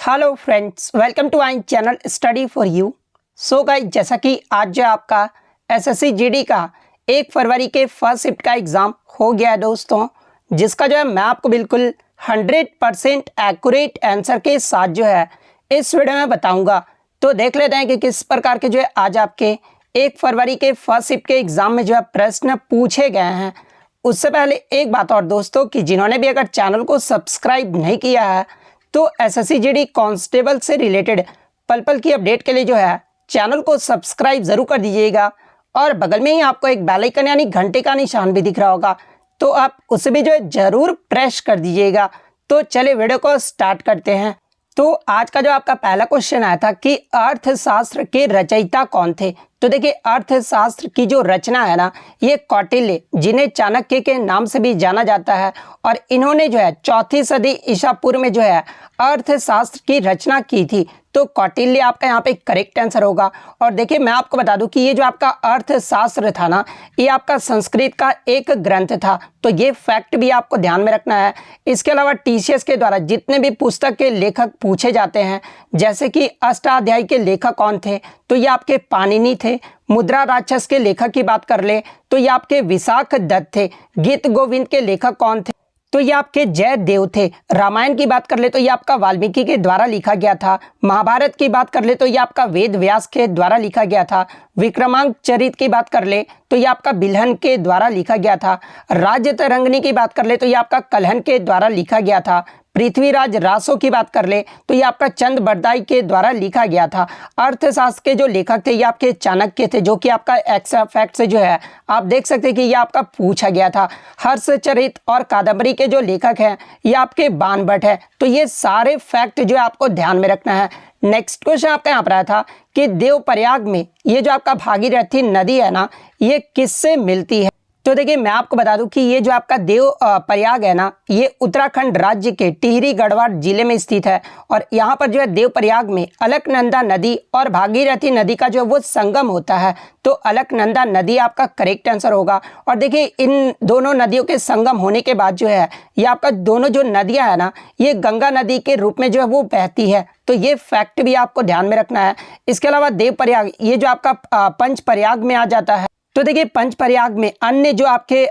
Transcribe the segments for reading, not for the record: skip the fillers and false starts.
Hello friends, welcome to my channel study for you. So guys, जैसा कि आज जो आपका एसएससी जीडी का 1 फरवरी के फर्स्ट शिफ्ट का एग्ज़ाम हो गया है दोस्तों, जिसका जो है मैं आपको बिल्कुल 100% एक्यूरेट आंसर के साथ जो है इस वीडियो में बताऊंगा। तो देख लेते हैं कि किस प्रकार के जो है आज आपके 1 फरवरी के फर्स्ट शिफ्ट के एग्ज़ाम में जो है प्रश्न पूछे गए हैं। उससे पहले एक बात और दोस्तों, कि जिन्होंने भी अगर चैनल को सब्सक्राइब नहीं किया है तो एसएससी जीडी कांस्टेबल से रिलेटेड पल पल की अपडेट के लिए जो है चैनल को सब्सक्राइब जरूर कर दीजिएगा। और बगल में ही आपको एक बेल आइकन यानी घंटे का निशान भी दिख रहा होगा, तो आप उसे भी जो है जरूर प्रेस कर दीजिएगा। तो चलिए वीडियो को स्टार्ट करते हैं। तो आज का जो आपका पहला क्वेश्चन आया था कि अर्थशास्त्र के रचयिता कौन थे। तो देखिए, अर्थशास्त्र की जो रचना है ना, ये कौटिल्य, जिन्हें चाणक्य के नाम से भी जाना जाता है, और इन्होंने जो है 4वीं सदी ईसा पूर्व में जो है अर्थशास्त्र की रचना की थी। तो कौटिल्य आपका यहाँ पे करेक्ट आंसर होगा। और देखिए, मैं आपको बता दूं कि ये जो आपका अर्थशास्त्र था ना, ये आपका संस्कृत का एक ग्रंथ था। तो ये फैक्ट भी आपको ध्यान में रखना है। इसके अलावा टीसीएस के द्वारा जितने भी पुस्तक के लेखक पूछे जाते हैं, जैसे कि अष्टाध्यायी के लेखक कौन थे, तो ये आपके पाणिनि थे। मुद्रा राक्षस के लेखक की बात कर ले तो ये आपके विशाख दत्त थे। गीत गोविंद के लेखक कौन थे, तो ये आपके जयदेव थे। रामायण की बात कर ले तो ये आपका वाल्मीकि के द्वारा लिखा गया था। महाभारत की बात कर ले तो ये आपका वेद व्यास के द्वारा लिखा गया था। विक्रमांक चरित की बात कर ले तो ये आपका बिल्हन के द्वारा लिखा गया था। राज्य तरंगिणी की बात कर ले तो ये आपका कल्हन के द्वारा लिखा गया था। पृथ्वीराज रासो की बात कर ले तो ये आपका चंद बरदाई के द्वारा लिखा गया था। अर्थशास्त्र के जो लेखक थे ये आपके चाणक्य थे, जो कि आपका एक्स्ट्रा फैक्ट से जो है आप देख सकते हैं कि ये आपका पूछा गया था। हर्षचरित और कादम्बरी के जो लेखक हैं ये आपके बाणभट्ट है। तो ये सारे फैक्ट जो है आपको ध्यान में रखना है। नेक्स्ट क्वेश्चन आपका यहाँ पर आया था कि देवप्रयाग में ये जो आपका भागीरथी नदी है ना, ये किससे मिलती है। तो देखिए, मैं आपको बता दूं कि ये जो आपका देवप्रयाग है ना, ये उत्तराखंड राज्य के टिहरी गढ़वाल जिले में स्थित है। और यहाँ पर जो है देवप्रयाग में अलकनंदा नदी और भागीरथी नदी का जो है वो संगम होता है। तो अलकनंदा नदी आपका करेक्ट आंसर होगा। और देखिए, इन दोनों नदियों के संगम होने के बाद जो है ये आपका दोनों जो नदियाँ है ना, ये गंगा नदी के रूप में जो है वो बहती है। तो ये फैक्ट भी आपको ध्यान में रखना है। इसके अलावा देवप्रयाग ये जो आपका पंचप्रयाग में आ जाता है। तो देखिए, पंचप्रयाग में अन्य जो आपके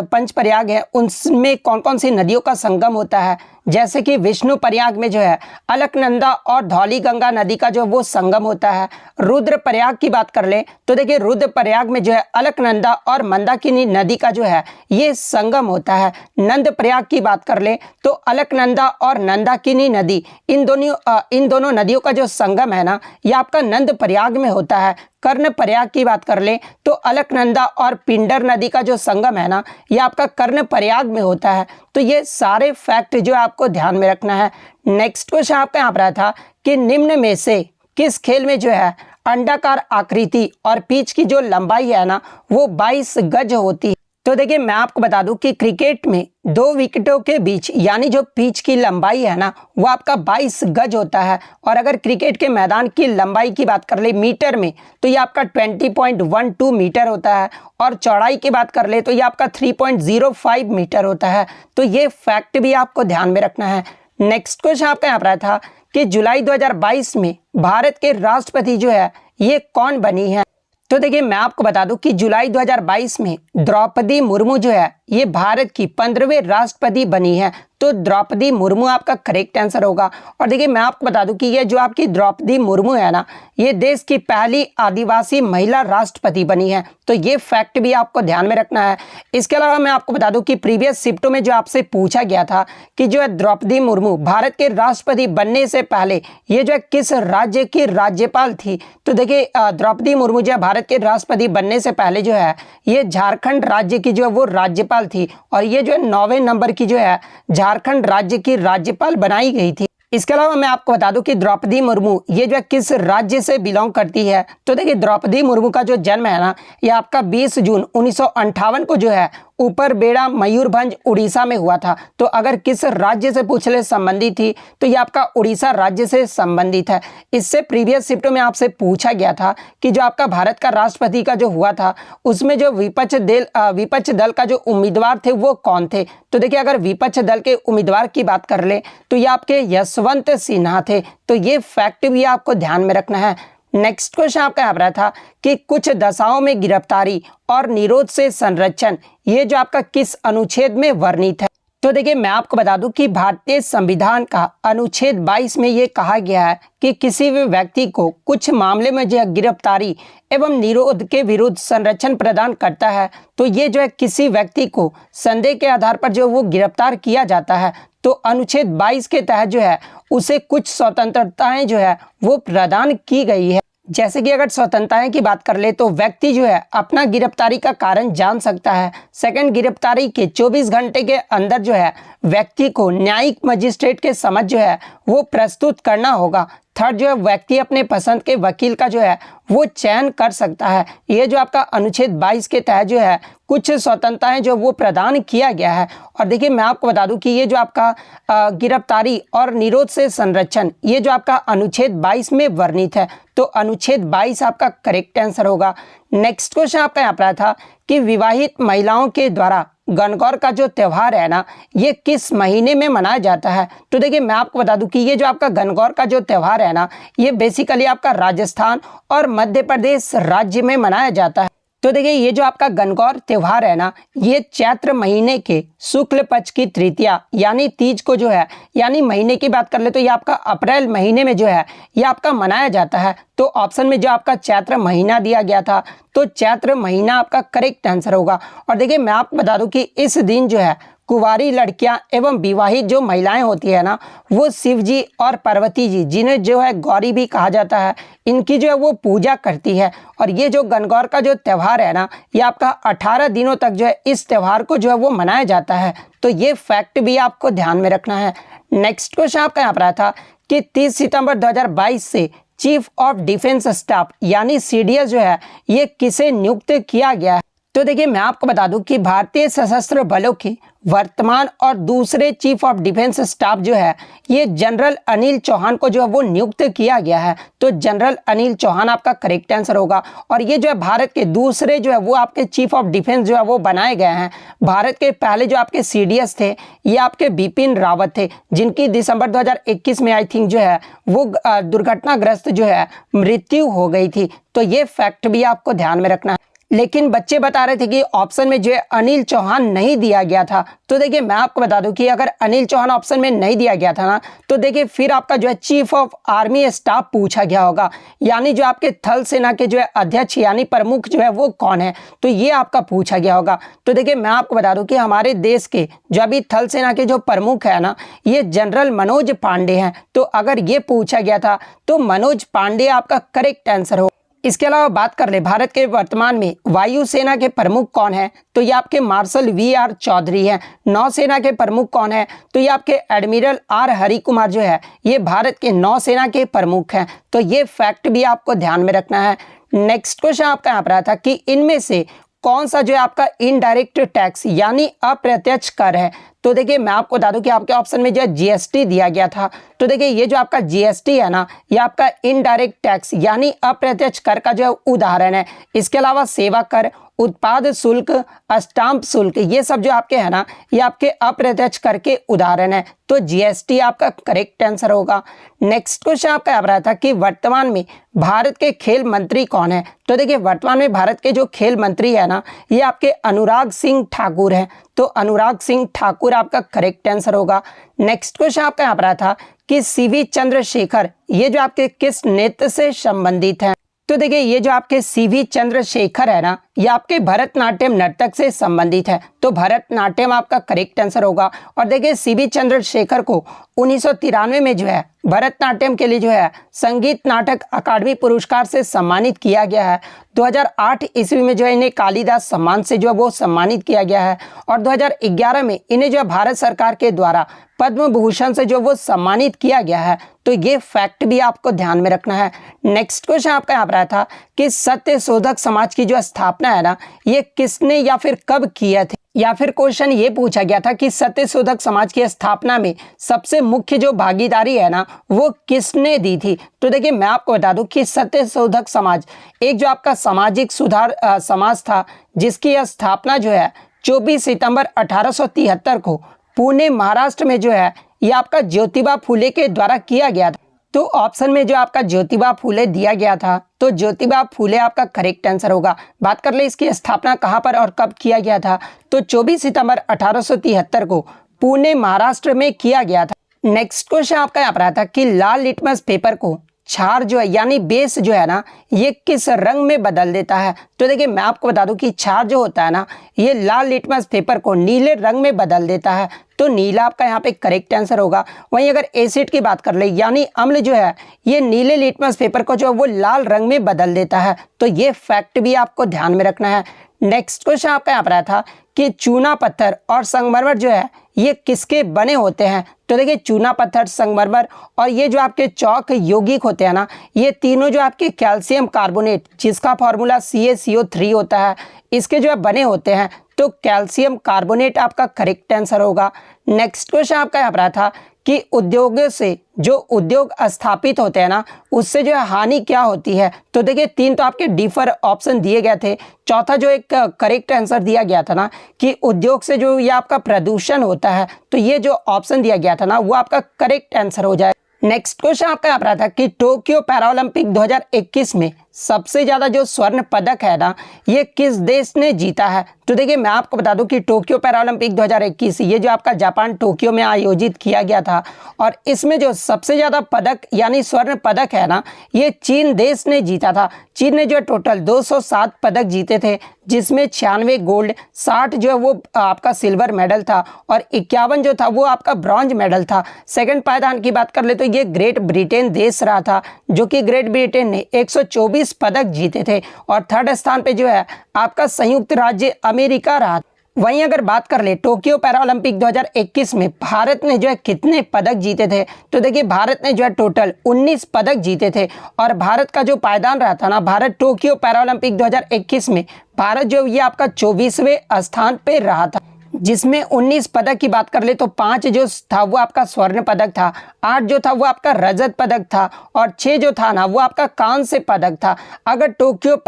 पंचप्रयाग है उनमें कौन कौन सी नदियों का संगम होता है, जैसे कि विष्णु प्रयाग में जो है अलकनंदा और धौली गंगा नदी का जो वो संगम होता है। रुद्र प्रयाग की बात कर ले तो देखिए, रुद्र प्रयाग में जो है अलकनंदा और मंदाकिनी नदी का जो है ये संगम होता है। नंद प्रयाग की बात कर ले तो अलकनंदा और नंदाकिनी नदी इन दोनों नदियों का जो संगम है ना, ये आपका नंद प्रयाग में होता है। कर्ण प्रयाग की बात कर ले तो अलकनंदा और पिंडर नदी का जो संगम है ना, ये आपका कर्ण प्रयाग में होता है। तो ये सारे फैक्ट जो आपको ध्यान में रखना है। नेक्स्ट क्वेश्चन आपका यहाँ पर आया था कि निम्न में से किस खेल में जो है अंडाकार आकृति और पिच की जो लंबाई है ना, वो 22 गज होती है। तो देखिए, मैं आपको बता दूं कि क्रिकेट में 2 विकेटों के बीच यानी जो पिच की लंबाई है ना, वो आपका 22 गज होता है। और अगर क्रिकेट के मैदान की लंबाई की बात कर ले मीटर में तो ये आपका 20.12 मीटर होता है। और चौड़ाई की बात कर ले तो ये आपका 3.05 मीटर होता है। तो ये फैक्ट भी आपको ध्यान में रखना है। नेक्स्ट क्वेश्चन आपका यहाँ पर आया था कि जुलाई 2022 में भारत के राष्ट्रपति जो है ये कौन बनी है। तो देखिए, मैं आपको बता दूं कि जुलाई 2022 में द्रौपदी मुर्मू जो है ये भारत की 15वें राष्ट्रपति बनी है। तो द्रौपदी मुर्मू आपका करेक्ट आंसर होगा। और देखिए, मैं आपको बता दूं कि ये जो आपकी द्रौपदी मुर्मू है ना, ये देश की पहली आदिवासी महिला राष्ट्रपति बनी है। तो ये फैक्ट भी आपको ध्यान में रखना है। इसके अलावा मैं आपको बता दूं कि प्रीवियस शिफ्टों में जो आपसे पूछा गया था कि जो है द्रौपदी मुर्मू भारत के राष्ट्रपति बनने से पहले ये जो है किस राज्य की राज्यपाल थी। तो देखिए, द्रौपदी मुर्मू जो है भारत के राष्ट्रपति बनने से पहले जो है ये झारखंड राज्य की जो है वो राज्यपाल थी। और ये जो है 9वें नंबर की जो है झारखंड राज्य की राज्यपाल बनाई गई थी। इसके अलावा मैं आपको बता दूं कि द्रौपदी मुर्मू ये जो है किस राज्य से बिलोंग करती है। तो देखिए, द्रौपदी मुर्मू का जो जन्म है ना, ये आपका 20 जून 1958 को जो है ऊपर बेड़ा मयूरभंज उड़ीसा में हुआ था। तो अगर किस राज्य से पूछने संबंधित थी तो ये आपका उड़ीसा राज्य से संबंधित है। इससे प्रीवियस शिफ्टों में आपसे पूछा गया था कि जो आपका भारत का राष्ट्रपति का जो हुआ था उसमें जो विपक्ष दल का जो उम्मीदवार थे वो कौन थे। तो देखिए अगर विपक्ष दल के उम्मीदवार की बात कर ले तो ये आपके यशवंत सिन्हा थे। तो ये फैक्ट भी आपको ध्यान में रखना है। नेक्स्ट क्वेश्चन आपका यहाँ पर था कि कुछ दशाओं में गिरफ्तारी और निरोध से संरक्षण ये जो आपका किस अनुच्छेद में वर्णित है। तो देखिए मैं आपको बता दूं कि भारतीय संविधान का अनुच्छेद 22 में ये कहा गया है कि किसी भी व्यक्ति को कुछ मामले में जो गिरफ्तारी एवं निरोध के विरुद्ध संरक्षण प्रदान करता है। तो ये जो है किसी व्यक्ति को संदेह के आधार पर जो वो गिरफ्तार किया जाता है तो अनुच्छेद 22 के तहत जो है उसे कुछ स्वतंत्रताएं जो है वो प्रदान की गई है। जैसे कि अगर स्वतंत्रताएं की बात कर ले तो व्यक्ति जो है अपना गिरफ्तारी का कारण जान सकता है। सेकंड, गिरफ्तारी के 24 घंटे के अंदर जो है व्यक्ति को न्यायिक मजिस्ट्रेट के समक्ष जो है वो प्रस्तुत करना होगा। थर्ड, जो है व्यक्ति अपने पसंद के वकील का जो है वो चयन कर सकता है। ये जो आपका अनुच्छेद 22 के तहत जो है कुछ स्वतंत्रताएं जो वो प्रदान किया गया है। और देखिए मैं आपको बता दूं कि ये जो आपका गिरफ्तारी और निरोध से संरक्षण ये जो आपका अनुच्छेद 22 में वर्णित है। तो अनुच्छेद 22 आपका करेक्ट आंसर होगा। नेक्स्ट क्वेश्चन आपका यहाँ पर था कि विवाहित महिलाओं के द्वारा गणगौर का जो त्यौहार है ना ये किस महीने में मनाया जाता है। तो देखिए मैं आपको बता दूं कि ये जो आपका गणगौर का जो त्यौहार है ना ये बेसिकली आपका राजस्थान और मध्य प्रदेश राज्य में मनाया जाता है। तो देखिए ये जो आपका गणगौर त्यौहार है ना ये चैत्र महीने के शुक्ल पक्ष की तृतीया यानी तीज को जो है यानी महीने की बात कर ले तो ये आपका अप्रैल महीने में जो है ये आपका मनाया जाता है। तो ऑप्शन में जो आपका चैत्र महीना दिया गया था तो चैत्र महीना आपका करेक्ट आंसर होगा। और देखिए मैं आपको बता दूं कि इस दिन जो है कुंवारी लड़कियां एवं विवाहित जो महिलाएं होती है ना वो शिव जी और पार्वती जी जिन्हें जो है गौरी भी कहा जाता है इनकी जो है वो पूजा करती है। और ये जो गणगौर का जो त्यौहार है ना ये आपका 18 दिनों तक जो है इस त्यौहार को जो है वो मनाया जाता है। तो ये फैक्ट भी आपको ध्यान में रखना है। नेक्स्ट क्वेश्चन आपका यहाँ पर था कि 30 सितंबर 2022 से चीफ ऑफ डिफेंस स्टाफ यानी सीडीएस जो है ये किसे नियुक्त किया गया है। तो देखिए मैं आपको बता दूं कि भारतीय सशस्त्र बलों के वर्तमान और दूसरे चीफ ऑफ डिफेंस स्टाफ जो है ये जनरल अनिल चौहान को जो है वो नियुक्त किया गया है। तो जनरल अनिल चौहान आपका करेक्ट आंसर होगा। और ये जो है भारत के दूसरे जो है वो आपके चीफ ऑफ डिफेंस जो है वो बनाए गए हैं। भारत के पहले जो आपके सीडीएस थे ये आपके बिपिन रावत थे जिनकी दिसंबर 2021 में आई थिंक जो है वो दुर्घटनाग्रस्त जो है मृत्यु हो गई थी। तो ये फैक्ट भी आपको ध्यान में रखना है। लेकिन बच्चे बता रहे थे कि ऑप्शन में जो है अनिल चौहान नहीं दिया गया था। तो देखिए मैं आपको बता दूं कि अगर अनिल चौहान ऑप्शन में नहीं दिया गया था ना तो देखिए फिर आपका जो है चीफ ऑफ आर्मी स्टाफ पूछा गया होगा यानी जो आपके थल सेना के जो है अध्यक्ष यानी प्रमुख जो है वो कौन है तो ये आपका पूछा गया होगा। तो देखिए मैं आपको बता दूं कि हमारे देश के जो अभी थल सेना के जो प्रमुख है ना ये जनरल मनोज पांडे हैं। तो अगर ये पूछा गया था तो मनोज पांडे आपका करेक्ट आंसर हो। इसके अलावा बात कर ले भारत के वर्तमान में वायुसेना के प्रमुख कौन है तो ये आपके मार्शल वी.आर. चौधरी हैं। नौसेना के प्रमुख कौन है तो ये आपके एडमिरल आर. हरि कुमार जो है ये भारत के नौसेना के प्रमुख हैं। तो ये फैक्ट भी आपको ध्यान में रखना है। नेक्स्ट क्वेश्चन आपका यहाँ पर था कि इनमें से कौन सा जो है आपका इनडायरेक्ट टैक्स यानी अप्रत्यक्ष कर है। तो देखिए मैं आपको बता दूं कि आपके ऑप्शन में जो है जीएसटी दिया गया था। तो देखिए ये जो आपका जीएसटी है ना ये आपका इनडायरेक्ट टैक्स यानी अप्रत्यक्ष कर का जो उदाहरण है। इसके अलावा सेवा कर, उत्पाद शुल्क, स्टाम्प शुल्क ये सब जो आपके है ना ये आपके अप्रत्यक्ष कर के उदाहरण है। तो जीएसटी आपका करेक्ट आंसर होगा। नेक्स्ट क्वेश्चन आपका यहाँ था कि वर्तमान में भारत के खेल मंत्री कौन है। तो देखिए वर्तमान में भारत के जो खेल मंत्री है ना ये आपके अनुराग सिंह ठाकुर हैं। तो अनुराग सिंह ठाकुर आपका करेक्ट आंसर होगा। नेक्स्ट क्वेश्चन आपका यहाँ पर था कि सीवी चंद्रशेखर ये जो आपके किस नृत्य से संबंधित हैं। तो देखिए ये जो आपके सीवी चंद्रशेखर है ना ये आपके भरतनाट्यम नर्तक से संबंधित है। तो भरतनाट्यम आपका करेक्ट आंसर होगा। और देखिए सीवी चंद्रशेखर को 1993 में जो है भरतनाट्यम के लिए जो है संगीत नाटक अकादमी पुरस्कार से सम्मानित किया गया है। 2008 ईस्वी में जो है इन्हें कालिदास सम्मान से जो है वो सम्मानित किया गया है। और 2011 में इन्हें जो है भारत सरकार के द्वारा पद्म भूषण से जो वो सम्मानित किया गया है। तो ये फैक्ट भी आपको ध्यान में रखना है। नेक्स्ट क्वेश्चन आपका यहाँ पर था कि सत्य शोधक समाज की जो स्थापना स्थापना है ना, ये किसने या फिर कब किया थे। या फिर क्वेश्चन ये पूछा गया था कि सत्यशोधक समाज की स्थापना में सबसे मुख्य जो भागीदारी है ना, वो किसने दी थी। तो देखिए मैं आपको बता दूं कि सत्यशोधक समाज एक जो आपका सामाजिक सुधार समाज था, जिसकी स्थापना जो है 24 सितंबर 1873 को पुणे महाराष्ट्र में जो है ये आपका ज्योतिबा फुले के द्वारा किया गया था। तो ऑप्शन में जो आपका ज्योतिबा फुले दिया गया था, तो ज्योतिबा फुले आपका करेक्ट आंसर होगा। बात कर ले इसकी स्थापना कहाँ पर और कब किया गया था, तो 24 सितंबर 1873 को पुणे महाराष्ट्र में किया गया था। नेक्स्ट क्वेश्चन आपका यहाँ पर आता कि लाल लिटमस पेपर को क्षार जो है यानी बेस जो है ना, ये किस रंग में बदल देता है। तो देखिए मैं आपको बता दूं कि क्षार जो होता है ना, ये लाल लिटमस पेपर को नीले रंग में बदल देता है। तो नीला आपका यहाँ पे करेक्ट आंसर होगा। वहीं अगर एसिड की बात कर ले यानी अम्ल जो है, ये नीले लिटमस पेपर को जो है वो लाल रंग में बदल देता है। तो ये फैक्ट भी आपको ध्यान में रखना है। नेक्स्ट क्वेश्चन आपका यहाँ पर आया था कि चूना पत्थर और संगमरमर जो है ये किसके बने होते हैं। तो देखिए चूना पत्थर, संगमरमर और ये जो आपके चौक यौगिक होते हैं ना, ये तीनों जो आपके कैल्शियम कार्बोनेट, जिसका फॉर्मूला CaCO3 होता है, इसके जो है बने होते हैं। तो कैल्शियम कार्बोनेट आपका करेक्ट आंसर होगा। नेक्स्ट क्वेश्चन आपका यहाँ पर था कि उद्योगों से जो उद्योग स्थापित होते हैं ना, उससे जो है हानि क्या होती है। तो देखिए तीन तो आपके डिफर ऑप्शन दिए गए थे। चौथा जो एक करेक्ट आंसर दिया गया था ना कि उद्योग से जो ये आपका प्रदूषण होता है, तो ये जो ऑप्शन दिया गया था ना वो आपका करेक्ट आंसर हो जाए। नेक्स्ट क्वेश्चन आपका यहाँ पर था कि टोक्यो पैरालंपिक 2021 में सबसे ज्यादा जो स्वर्ण पदक है ना, ये किस देश ने जीता है। तो देखिए मैं आपको बता दूं कि टोक्यो पैरालंपिक 2021 ये जो आपका जापान टोक्यो में आयोजित किया गया था, और इसमें जो सबसे ज्यादा पदक यानी स्वर्ण पदक है ना, ये चीन देश ने जीता था। चीन ने जो टोटल 207 पदक जीते थे, जिसमें 96 गोल्ड, 60 जो है वो आपका सिल्वर मेडल था और 51 जो था वो आपका ब्रॉन्ज मेडल था। सेकंड पायदान की बात कर ले तो ये ग्रेट ब्रिटेन देश रहा था, जो कि ग्रेट ब्रिटेन ने 124 पदक जीते थे। और थर्ड स्थान पे जो है आपका संयुक्त राज्य अमेरिका रहा। वहीं अगर बात कर ले टोक्यो पैरालंपिक 2021 में भारत ने जो है कितने पदक जीते थे, तो देखिए भारत ने जो है टोटल 19 पदक जीते थे। और भारत का जो पायदान रहा था ना, भारत टोक्यो पैरालंपिक 2021 में भारत जो ये आपका 24वें स्थान पे रहा था, जिसमें 19 पदक की बात कर ले तो 5 जो था वो आपका स्वर्ण पदक था, 8 जो था वो आपका रजत पदक था और 6 जो था ना वो आपका कांस्य पदक था। अगर टोक्यो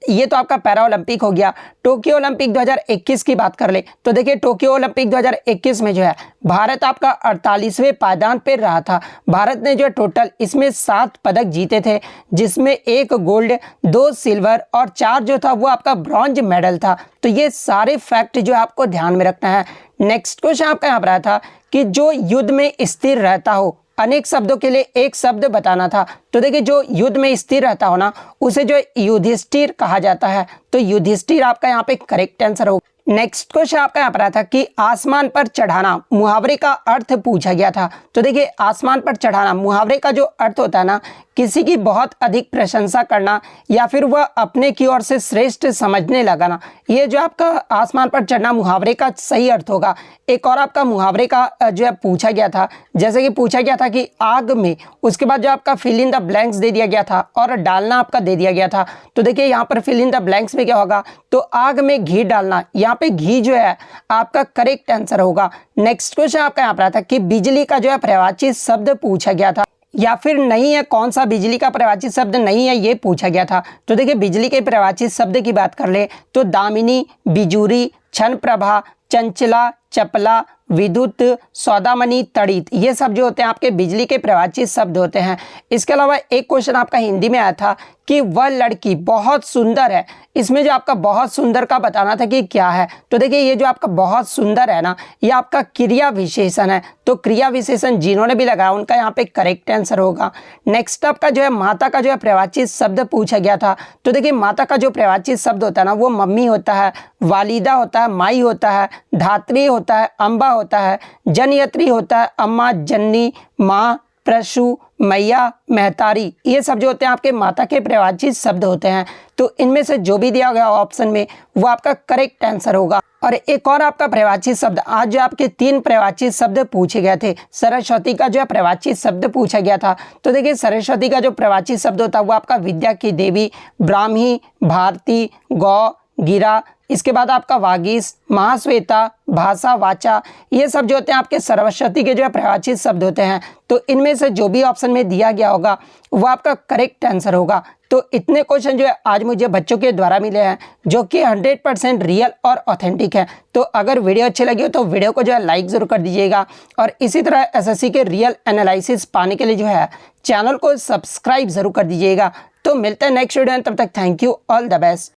ये तो आपका पैरा ओलंपिक हो गया। टोक्यो ओलंपिक 2021 की बात कर ले तो देखिए टोक्यो ओलंपिक 2021 में जो है भारत आपका 48वें पायदान पे रहा था। भारत ने जो है टोटल इसमें 7 पदक जीते थे, जिसमें 1 गोल्ड, 2 सिल्वर और 4 जो था वो आपका ब्रॉन्ज मेडल था। तो ये सारे फैक्ट जो आपको ध्यान में रखना है। नेक्स्ट क्वेश्चन आपका यहाँ पर आया था कि जो युद्ध में स्थिर रहता हो, अनेक शब्दों के लिए एक शब्द बताना था। तो देखिए जो युद्ध में स्थिर रहता हो ना, उसे जो युधिष्ठिर कहा जाता है। तो युधिष्ठिर आपका यहाँ पे करेक्ट आंसर होगा। नेक्स्ट क्वेश्चन आपका यहाँ पर आया था कि आसमान पर चढ़ाना मुहावरे का अर्थ पूछा गया था। तो देखिए आसमान पर चढ़ाना मुहावरे का जो अर्थ होता है ना, किसी की बहुत अधिक प्रशंसा करना या फिर वह अपने की ओर से श्रेष्ठ समझने लगाना, ये जो आपका आसमान पर चढ़ना मुहावरे का सही अर्थ होगा। एक और आपका मुहावरे का जो है पूछा गया था, जैसे कि पूछा गया था कि आग में, उसके बाद जो आपका फिल इन द ब्लैंक्स दे दिया गया था और डालना आपका दे दिया गया था। तो देखिए यहाँ पर फिल इन द ब्लैंक्स में क्या होगा, तो आग में घी डालना, यहाँ पे घी जो है आपका करेक्ट आंसर होगा। नेक्स्ट क्वेश्चन आपका यहाँ पर आता है कि बिजली का जो है पर्यायवाची शब्द पूछा गया था या फिर नहीं है, कौन सा बिजली का पर्यायवाची शब्द नहीं है, ये पूछा गया था। तो देखिए बिजली के पर्यायवाची शब्द की बात कर ले तो दामिनी, बिजूरी, क्षण प्रभा, चंचला, चपला, विद्युत, सौदामणि, तड़ित, ये सब जो होते हैं आपके बिजली के पर्यायवाची शब्द होते हैं। इसके अलावा एक क्वेश्चन आपका हिंदी में आया था कि वह लड़की बहुत सुंदर है, इसमें जो आपका बहुत सुंदर का बताना था कि क्या है। तो देखिए ये जो आपका बहुत सुंदर है ना, ये आपका क्रिया विशेषण है। तो क्रिया विशेषण जिन्होंने भी लगाया उनका यहाँ पे करेक्ट आंसर होगा। नेक्स्ट आपका जो है माता का जो है पर्यायवाची शब्द पूछा गया था। तो देखिए माता का जो पर्यायवाची शब्द होता है ना, वो मम्मी होता है, वालिदा होता है, माई होता है, धात्री होता है, अम्बा होता है, जनयत्री होता है, अम्मा, जननी, माँ, प्रसु, मैया, महतारी, ये सब जो होते हैं आपके माता के पर्यायवाची शब्द होते हैं। तो इनमें से जो भी दिया गया ऑप्शन में वो आपका करेक्ट आंसर होगा। और एक और आपका पर्यायवाची शब्द, आज जो आपके 3 पर्यायवाची शब्द पूछे गए थे, सरस्वती का जो है पर्यायवाची शब्द पूछा गया था। तो देखिए सरस्वती का जो पर्यायवाची शब्द होता है वो आपका विद्या की देवी, ब्राह्मी, भारती, गौ, गिरा, इसके बाद आपका वागीश, महाश्वेता, भाषा, वाचा, ये सब जो होते हैं आपके सरस्वती के जो है परिभाषित शब्द होते हैं। तो इनमें से जो भी ऑप्शन में दिया गया होगा वो आपका करेक्ट आंसर होगा। तो इतने क्वेश्चन जो है आज मुझे बच्चों के द्वारा मिले हैं जो कि 100% रियल और ऑथेंटिक है। तो अगर वीडियो अच्छी लगी हो तो वीडियो को जो है लाइक ज़रूर कर दीजिएगा और इसी तरह एसएससी के रियल एनालिसिस पाने के लिए जो है चैनल को सब्सक्राइब ज़रूर कर दीजिएगा। तो मिलते हैं नेक्स्ट वीडियो में, तब तक thank you, all the best.